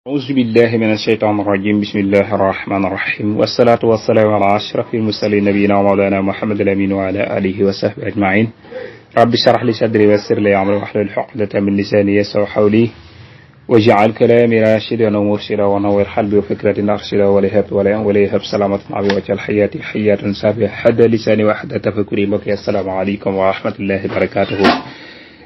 أعوذ بالله من الشيطان الرجيم بسم الله الرحمن الرحيم والصلاة والسلام على أشرف المرسلين نبينا ومولانا محمد الأمين وعلى آله وصحبه أجمعين رب اشرح لي صدري ويسر لي أمري واحلل عقدة من لساني يفقهوا قولي واجعل كلامي راشدا ومرشدا ونور قلبي وفكرتي أرشدا وليهب سلامة النبي واجعل حياتي حياة سافية حد لساني وحد تفكري بك السلام عليكم ورحمة الله وبركاته.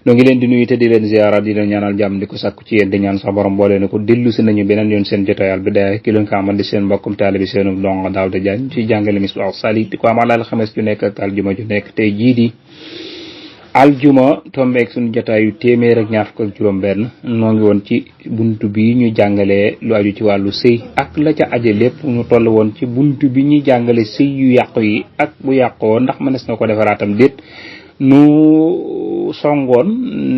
no ngi leen di nuyu te di leen ziara di leen ñaanal jàmm di ko sàkku ci yéen di ñaan sa borom boole na ko dellu si nañu beneen yoon seen jotaayal bi daay ki leen ko amal di seen mbokkum taalibi seenu donga daaw da jaañ ci jàngale Misbahou Salik di ko amal alxames ju nekk ak aljuma ju nekk tey jii di aljuma tombeeg suñu jotaayu téeméer ak ñaar fukk ak juróom benn noo ngi woon ci buntu bi ñu jàngalee lu aju ci wàllu sëy ak la ca aje lépp ñu toll woon ci buntu bi ñuy jàngale sëy yu yàqu yi ak bu yàqoo ndax mënees na ko defaraatam déet nu songoon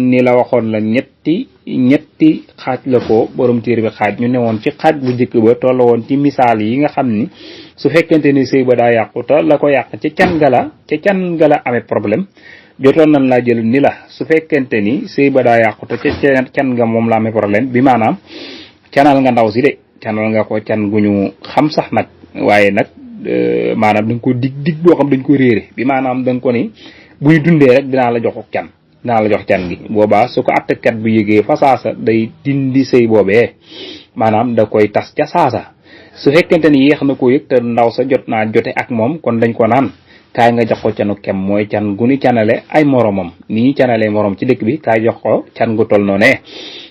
ni la waxoon la ñetti xaaj la ko borom téere bi xaaj ñu newoon ci xaaj bu njëkk ba toll woon ci misaal yi nga xam ni su fekkente ni sëy ba daa yàqu te la ko yàq ca can ga la amee problème jotoon nañ laa jël ni la su fekkente ni sëy ba daa yàqu te ca can nga moom la amee problème bi maanaam canal nga ndaw si de canal nga ko can gu ñu xam sax nag waaye nag maanaam da nga ko dig boo xam dañ ko réere bi maanaam da nga ko ni buy dundee rek dinaa la jox can gi boobaa su ko attekat bu yëgee fa saasa day dindi sëy boobee maanaam da koy tas ca saasa su fekkente ni yéex na ko yëg te ndaw sa jot naa jote ak moom kon dañ ko naan kaay nga jox ko canu kem mooy can gu ni canale ay moromam ni ñuy canalee morom ci dëkk bi kaay jox ko can gu tol noonee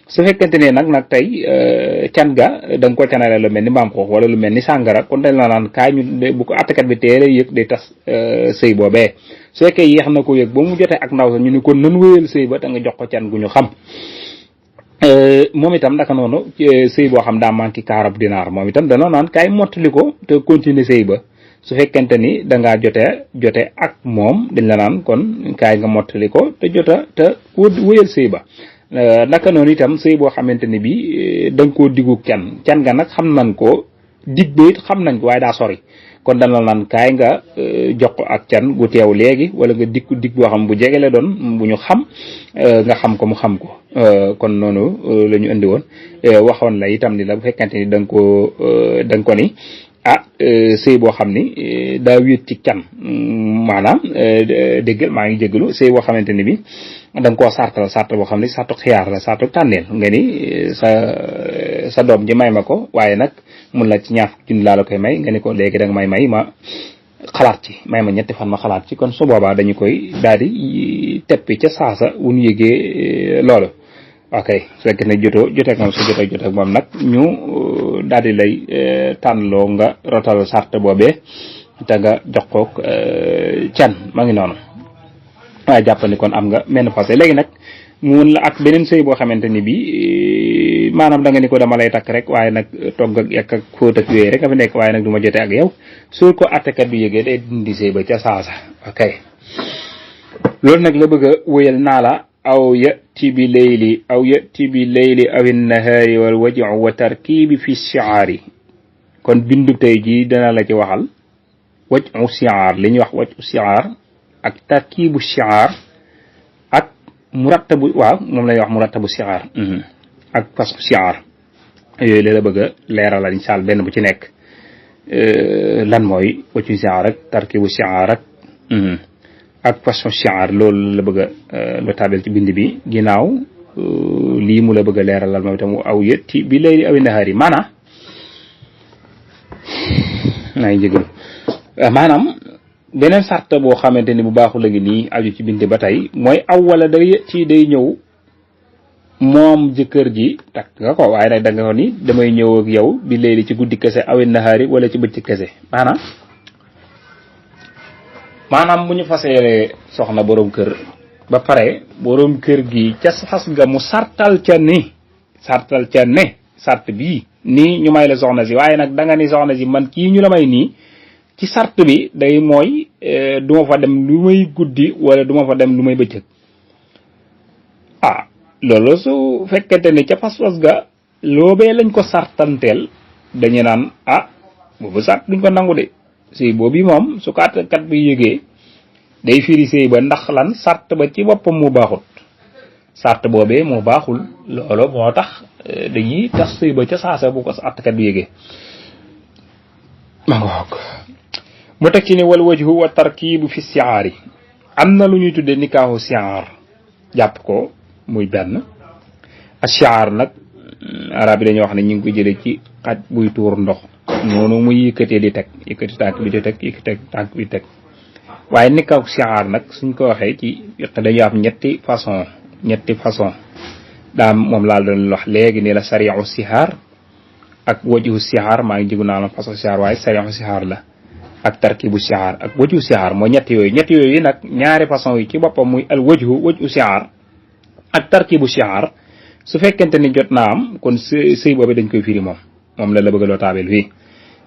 su fekkente ne nag tey can ga da nga ko canale lu mel ni mbaam xoox wala lu mel ni sàngara kon dañ la naan kaay ñu bu ko attekat bi teele yëg day tas sëy boobee su fekkee yéex na ko yëg ba mu jotee ak ndaw sa ñu ni kon nan wéyal sëy ba te nga jox ko can gu ñu xam moom itam naka noonu sëy boo xam daa manqué 40 dinaar moom itam danoo naan kaay mottali ko te continuer sëy ba su fekkente ni dangaa jote ak moom dañ la naan kon kaay nga mottali ko te wéyal sëy ba naka noonu itam sëy boo xamante ni bi da nga koo diggu can nga nag xam nañ ko dig ba it xam nañ ko waaye daa sori kon dana naan kaay nga jox ko ak can gu teew léegi wala nga dig boo xam bu jege la doon bu ñu xam nga xam ko mu xam ko kon noonu la ñu indi woon waxoon la itam ni la bu fekkente ni da nga ko ni sëy boo xam ni daa wéet ci can maanaam déggal maa ngi jéggalu sëy boo xamante ni bi da nga koo sart boo xam ni sartu xiyaar la sartu tànneel nga ni sa doom ji may ma ko waaye nag mun la ci ñaar fukki junni laa la koy may nga ni ko léegi da nga may ma xalaat ci may ma ñetti fan ma xalaat ci kon su boobaa dañu koy daal di teppi ca saasa wu ñu yëgee loolu ok su fekkee ne joteeg moom su joteeg moom nag ñu daal di lay tànnloo nga rotal sart boobee te nga jox ko can ma ngi noonu waaye jàpp ni kon am nga menn fase léegi nag mun la ak beneen sëy boo xamante ni bi maanaam da nga ni ko dama lay takk rek waaye nag togg ak yàq ak fóot ak yooyu rek nga fi nekk waaye nag du ma jote ak yow soo ko attekat bi yëgee day dindi sëy ba ca saasa ok loolu nag la bëgg a wéyal naa la aw yati bi layli aw nahaari wal waj'u wa tarkibi fi shi'aari kon bindu tey ji dana la ci waxal waj'u shi'aar li ñuy wax waj'u shi'aar ak tarkibu shi'aar ak murattabu waaw moom la ñuy wax murattabu shi'aar ak fasxu shi'aar yooyu la bëgg a leeralal insaal benn bu ci nekk lan mooy waj'u shi'aar ak tarkibu shi'aar ak façon shi'aar loolu la bëgg a lu tabel ci bind bi ginnaaw lii mu la bëgg a leeralal moom itam aw yëtti bi layli aw nahaari maanaam maa ngi jégalu maanaam beneen sart boo xamante ni bu baaxul la ngi nii aju ci bind ba tey mooy aw wala day ñëw moom jëkkër ji takk nga ko waaye nag da nga ko ni damay ñëw ak yow bi layli ci guddi kese aw nahaari wala ci bëccëg kese maanaam bu ñu fasee soxna borom kër ba pare borom kër gi ca xas nga mu sartal ca ne sart bii nii ñu may la soxna si waaye nag da nga ni soxna si man kii ñu la may nii ci sart bi day mooy du ma fa dem lu may guddi wala du ma fa dem lu may bëccëg loolu su fekkente ni ca fas-fas ga loobee lañ ko sartanteel dañu naan boobu sart duñ ko nangu de sëy boobu moom su ko kat bi yëgee day firi sëy ba ndax lan sart ba ci boppam mu baaxut sart boobee moo baaxul loolu moo tax dañuy tas sëy ba ca saasa bu ko àttekat bi yëgee ma ngoog mu teg ci ne wal wajhu wa tarkibu fi siaari am na lu ñuy tuddee nikaahu siaar jàpp ko muy benn asiaar nag arab yi dañuy wax ne ñu ngi ko jëlee ci xaj buy tuur ndox noonu muy yëkkatee di teg yëkkati tànk bi di teg yëkkati tànk bi teg waaye nikaahu siaar nag suñ ko waxee ci dañuy am ñetti façon daam moom laa doon wax léegi ni la sariixu sihaar ak wajhu sihaar maa ngi jigu naa la façon sihaar waaye sariixu sihaar la ak tarkibu sihaar ak wajhu sihaar mooy ñett yooyu nag ñaari façon yi ci boppam muy al wajhu sihaar ak tarkibu sihaar su fekkente ni jot naa am kon sëy boobu dañ koy firi moom la bëgg loo taabel fii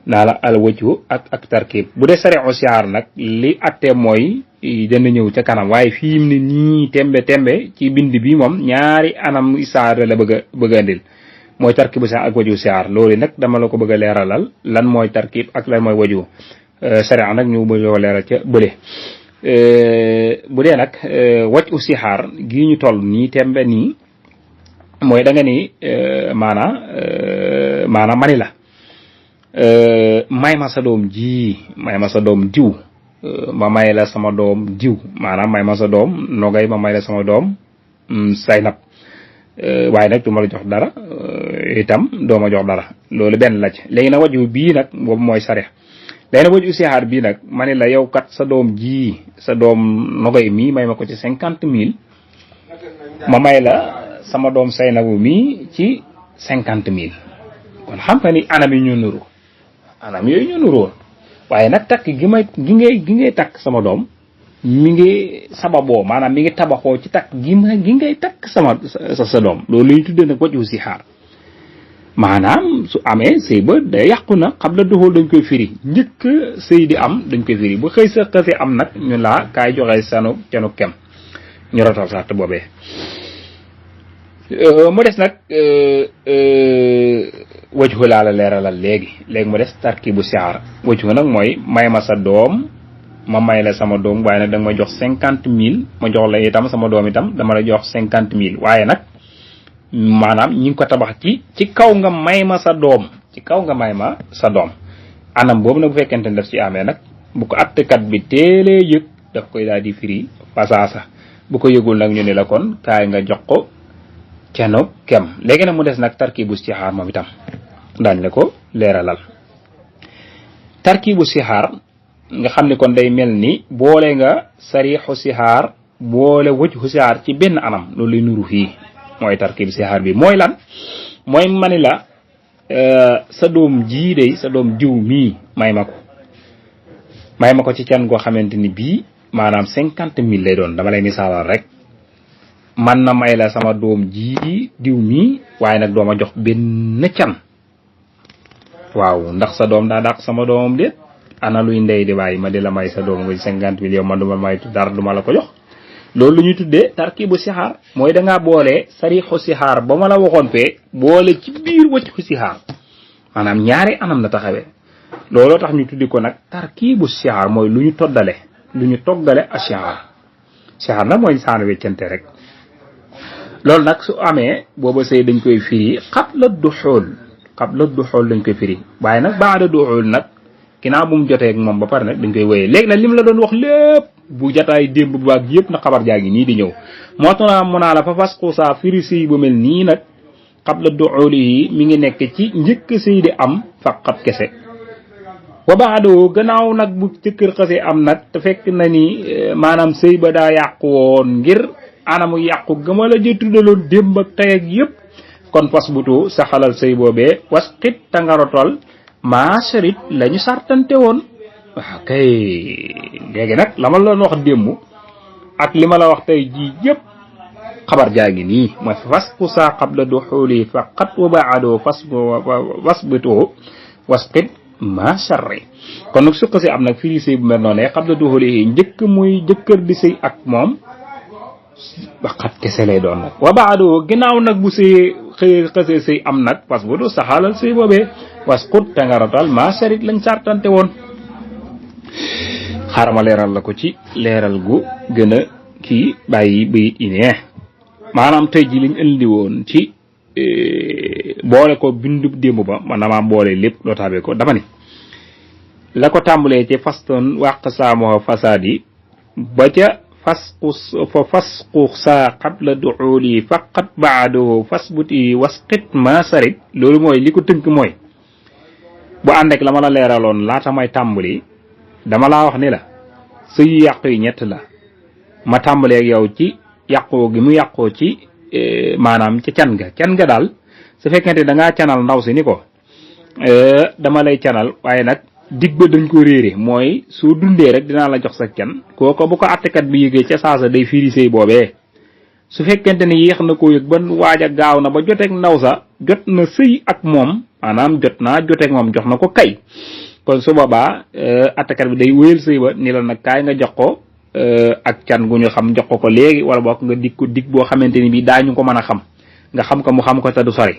naa la al wajhu ak tarkib bu dee sariixu sihaar nag li attee mooy dana ñëw ca kanam waaye fii mu ne nii tembe ci bind bi moom ñaari anam isaar la bëgg andil mooy tarkibu sihaar ak wajhu sihaar loolu nag dama la ko bëgg a leeralal lan mooy tarkib ak lan mooy wajhu sariya nag ñu bëgg a leeral ca bële bu dee nag wajhu sihaar gii ñu toll nii tembe nii mooy da nga ni maanaam mani la may ma sa doom ji may ma sa doom diw ma may la sama doom diw maanaam may ma sa doom nogay ma may la sama doom Saynab waaye nag du ma la jox dara itam doo ma jox dara loolu benn la ci léegi nag waju bii nag boobu mooy sariya léegi nag waju sihaar bii nag ma ne la yow kat sa doom ji sa doom nogay mii may ma ko ci 50 000 ma may la sama doom Saynabu mii ci 50 000 kon xam nga ni anam yi ñu nuru anam yooyu ñu nuru woon waaye nag takk gi ngay takk sama doom mi ngi sababoo maanaam mi ngi tabaxoo ci takk gi ngay takk sa doom loolu la ñuy tuddee nag waju sihaar maanaam su amee sëy ba day yàqu na xam la doxool dañ koy firi njëkk sëy di am dañ koy firi bu xëy sa xësee am nag ñu laa kaay joxe sanu cenu kem ñu rotal sart boobee mu des nag wajhu laa la leeralal léegi mu des tarkibu sihaar wajhu nag mooy may ma sa doom ma may la sama doom waaye nag da nga ma jox 50 000 ma jox la itam sama doom itam dama la jox 50 000 waaye nag maanaam ñi ngi ko tabax ci kaw nga may ma sa doom anam boobu nag bu fekkente ne daf ci amee nag bu ko attekat bi teelee yëg daf koy daal di firi fasaasa bu ko yëgul nag ñu ne la kon kaay nga jox ko ceno kem léegi nag mu des nag tarkibu sihaar moom itam daañ la ko leeralal tarkibu sihaar nga xam ne kon day mel ni boole nga sariixu sihaar boole wajhu sihaar ci benn anam loolu lay nuru fii mooy tarkibu sihaar bi mooy lan mooy mani la sa doom jii day sa doom jiw mii may ma ko ci can goo xamante ni bii maanaam 50 000 lay doon dama lay misaalal rek man na may la sama doom ji diw mii waaye nag dooma jox benn can waaw ndax sa doom daa dàq sama doomam déet ana luy ndey di bàyyi ma di la may sa doom nga 50 000 yow man duma may dara duma la ko jox loolu lu ñuy tuddee tarkibu sihaar mooy dangaa boole sarixu sihaar ba ma la waxoon fee boole ci biir wajhu sihaar maanaam ñaari anam la taxawee looloo tax ñu tuddi ko nag tarkibu sihaar mooy lu ñu toggale a sihaar nag mooy saan weccante rek loolu nag su amee booba sëy dañ koy firi qabla duxul dañ koy firi waaye nag baada duxul nag ginnaaw bu mu jotee ak moom ba pare nag dañ koy wéyee léegi nag lim la doon wax lépp bu jotaay démb baag yëpp na xabar jaa ngi nii di ñëw moo tax mu naa la fa fas xuusaa firi sëy bu mel nii nag qabla duxul yi mi ngi nekk ci njëkk sëy di am faqat kese wa baadoo gannaaw nag bu jëkkër xasee am nag te fekk na ni maanaam sëy ba daa yàqu woon ngir anamu yàqu gëma la jë tuddaloon démb ak tey ak yëpp kon fas butu sa xalal sëy boobee wasqit tangarotal maasarit la ñu sartante woon waaw kay léegi nag la ma la wax démb ak li ma la wax tey jii yëpp xabar jaa ngi nii mooy fasqu saa qabla duxuli faqat wa baadoo wasbutu wasqit maasarri kon nag su xasee am nag firi sëy bu mel noonu qabla duxuli njëkk muy jëkkër di sëy ak moom waxat kese lay doon nag wa baadoo ginnaaw nag bu sëy xësee sëy am nag parce que du saxaalal sëy boobee wasqut tangaratal maasarit lañ sartante woon xaaral ma leeral la ko ci leeral gu gën a kii bàyyi bayit inee maanaam tey ji liñ indi woon ci boole ko bindu démb ba man damaa boole lépp loo taabee ko dama ni la ko tàmbalee ci fastoon wàq saamoo fasaad yi ba ca fasqu saa qabla duxuli faqat baado fasbuti wasqit ma sarit loolu mooy li ko tënk mooy bu ànd ak la ma la leeraloon laata may tàmbali dama laa wax ni la sëy yàqu yi ñett la ma tàmbalee ak yow ci yàqoo gi mu yàqoo ci maanaam ca can ga daal su fekkente da ngaa canal ndaw si ni ko dama lay canal waaye nag dig ba dañ ko réere mooy soo dundee rek dinaa la jox sa can kooko bu ko attekat bi yëgee ca saasa day firi sëy boobee su fekkente ni yéex na koo yëg ba waaj a gaaw na ba joteeg ndaw sa jot na sëy ak moom maanaam jot naa joteeg moom jox na ko kay kon su boobaa attekat bi day wéyal sëy ba ni la nag kaay nga jox ko ak can gu ñu xam jox ko léegi wala bokk nga dig ko dig boo xamante ni bii daañu ko mën a xam nga xam ko mu xam ko te du sori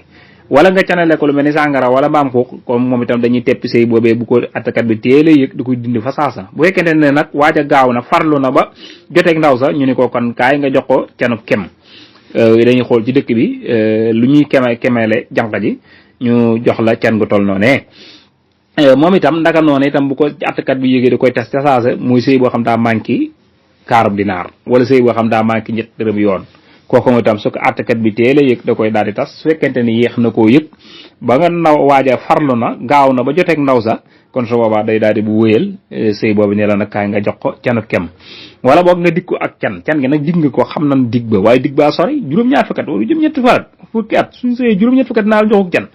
wala nga canale ko lu mel ni sàngara wala mbaam xuux comme moom itam dañuy teppi sëy boobee bu ko attekat bi teel a yëg da koy dindi fa saasa bu fekkente ne nag waaj a gaaw na farlu na ba joteeg ndaw sa ñu ni ko kon kaay nga jox ko canu kem dañuy xool ci dëkk bi lu ñuy kemele jànq ji ñu jox la can gu toll noonee moom itam ndaka noonu itam bu ko attekat bi yëgee da koy tes ca saasa muy sëy boo xam daa manqué kaarub dinaar wala sëy boo xam daa manqué ñett dërëm yoon kooku mooy itam su ko attekat bi teel a yëg da koy daal di tas su fekkente ni yéex na koo yëg ba nga ndaw waaja farlu na gaaw na ba joteeg ndaw sa kon su boobaa day daal di bu wéyal sëy boobu ne la nag kaay nga jox ko canu kem wala boog nga dig ko ak can gi nag dig nga ko xam nan dig ba waaye dig baa sori juróom-ñaar fukki at wala juróom-ñetti fukki at suñu sëyee juróom-ñetti fukki at naa la joxuk can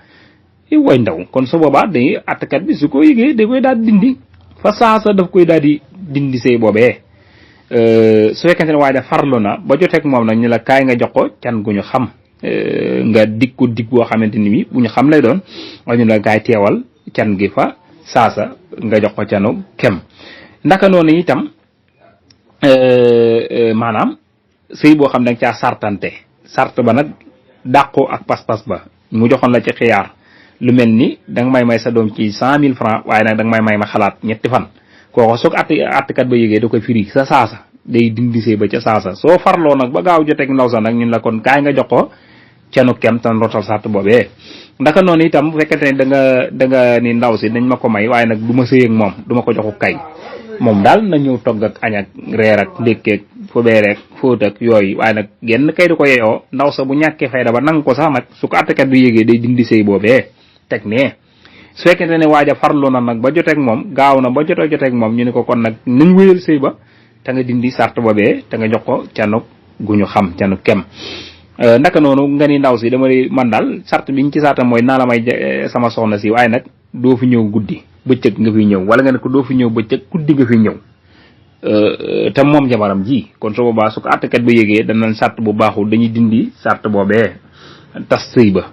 way ndaw kon su boobaa day attekat bi su ko yëgee da koy daal di dindi fa saasa daf koy daal di dindi sëy boobee su fekkente ne waaye farlu na ba joteeg moom nag ñu la kaay nga jox ko can gu ñu xam nga dig ko dig boo xamante ni bi bu ñu xam lay doon waaye ñu la kaay teewal can gi fa saasa nga jox ko canu kem ndaka noonu itam maanaam sëy boo xam ne danga caa sartante sart ba nag dàqoo ak pas-pas ba mu joxoon la ci xiyaar lu mel ni danga may sa doom ci 100 000 francs waaye nag danga may ma xalaat ñetti fan kooko soog attekat ba yëgee da koy firi sa saasa day dindi sëy ba ca saasa soo farloo nag ba gaaw joteeg ndaw sa nag ñun la kon kaay nga jox ko canu kem tan rotal sart boobee ndaka noonu itam bu fekkente ne da nga ni ndaw si dañ ma ko may waaye nag du ma sëy ak moom du ma ko joxu kay moom daal na ñëw togg ak añ ak reer ak ndékkeeg fobeereeg fóot ak yooyu waaye nag genn kay du ko yeyoo ndaw sa bu ñàkkee fayda ba nang ko sax nag su ko attekat bi yëgee day dindi sëy boobee teg nee su fekkente ne waaja farlu na nag ba joteeg moom gaaw na ba joteeg moom ñu ne ko kon nag nañ wéyal sëy ba te nga dindi sart boobee te nga jox ko canuk gu ñu xam canuk kem ndaka noonu nga ni ndaw si dama man daal sart biñ ci saata mooy naa la may sama soxna si waaye nag doo fi ñëw guddi bëccëg nga fi ñëw wala nga ne ko doo fi ñëw bëccëg guddi nga fi ñëw te moom jabaram ji kon su boobaa su ko attekat ba yëgee danañ sart bu baaxul dañuy dindi sart boobee tas sëy ba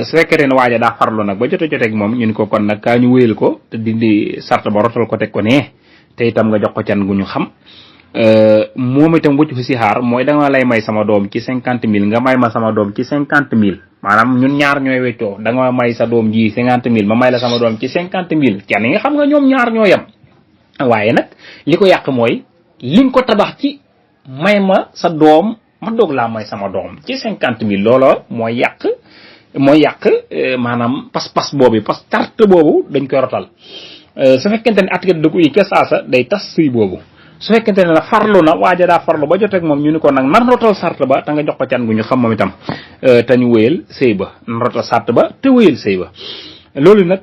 su fekkee ne waaja daa farlu nag ba joteeg moom ñu ni ko kon nag kaa ñu wéyal ko te dindi sart ba rotal ko teg ko nee te itam nga jox ko can gu ñu xam moom itam wëcc fi si xaar mooy da nga lay may sama doom ci 50 000 nga may ma sama doom ci 50 000 maanaam ñun ñaar ñooy weccoo da nga may sa doom ji 50 000 ma may la sama doom ci 50 000 kenn nga xam nga ñoom ñaar ñoo yem waaye nag li ko yàq mooy li nga ko tabax ci may ma sa doom ma doog laa may sama doom ci 50 000 looloo mooy yàq maanaam pas-pas boobu tart boobu dañ koy rotal su fekkente ne attekat da ko yi ke saasa day tas sëy boobu su fekkente ne la farlu na waaja daa farlu ba joteeg moom ñu ni ko nag nan rotal sart ba te nga jox ko can gu ñu xam moom itam te ñu wéyal sëy ba nan rotal sart ba te wéyal sëy ba loolu nag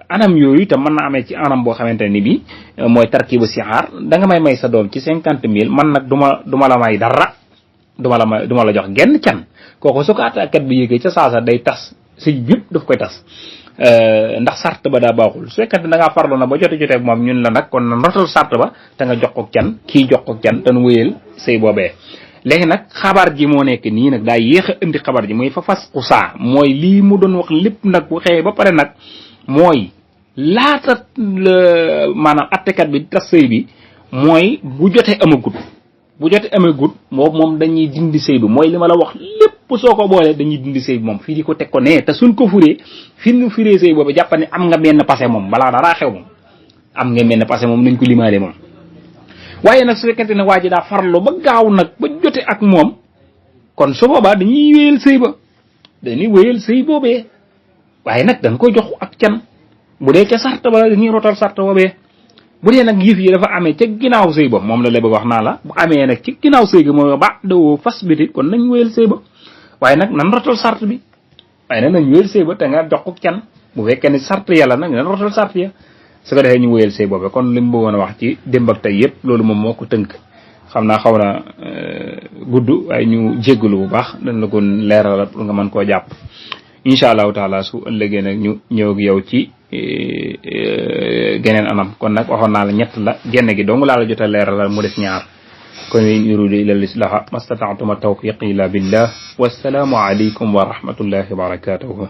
anam yooyu itam mën na amee ci anam boo xamante ni bi mooy tarkibu sixaar da nga may sa doom ci 50 000 man nag duma la may dara duma la jox genn can kooku su ko attekat bi yéegee ca saasa day tas sëy yëpp daf koy tas ndax sart ba daa baaxul su fekkente da ngaa farlu na ba joteeg moom ñun la nag kon na rotal sart ba te nga jox ko can kii jox ko can te nu wéyal sëy boobee léegi nag xabaar ji moo nekk nii nag daa yéex a indi xabaar ji muy fa fas xusaa mooy lii mu doon wax lépp nag bu xëyee ba pare nag mooy laata maanaam attekat bi tas sëy bi mooy bu jotee amagut moom dañuy dindi sëy bi mooy li ma la wax lépp soo ko boolee dañuy dindi sëy bi moom fii di ko teg ko nee te suñ ko furee fi ñu firee sëy boobu jàpp ne am nga benn passé moom balaa daraa xew moom am nga benn passé moom nañ ko limaale moom waaye nag su fekkente ne waa ji daa farlu ba gaaw nag ba jote ak moom kon su boobaa dañuy wéyal sëy ba dañuy wéyal sëy boobee waaye nag dañ ko jox ak can bu dee ca sart ba dañuy rotal sart boobee bu dee nag yëf yi dafa amee ca ginnaaw sëy ba moom la bëgg wax naa la bu amee nag ci ginnaaw sëy ga mooy ba dawoo fas biti kon nañ wéyal sëy ba waaye nag nan rotal sart bi waaye nag nañ wéyal sëy ba te nga jox ko can bu fekkee ne sart yàlla nag nan rotal sart ya su ko defee ñu wéyal sëy boobee kon li mu bëggoon a wax ci démb ak tey yëpp loolu moom moo ko tënk xam naa xaw na gudd waaye ñu jéggalu bu baax dañ la ko leeral pour nga mën koo jàpp incha allahu taala su ëllëgee nag ñu ñëw ak yow ci geneen anam kon nag waxoon naa la ñett la genn gi dong laa la jot a leeralal mu des ñaar kon in uridu illa lislaha mastata'tuma tawfiqi illa billah wassalaamu alaykum wa rahmatullahi wa barakatuhu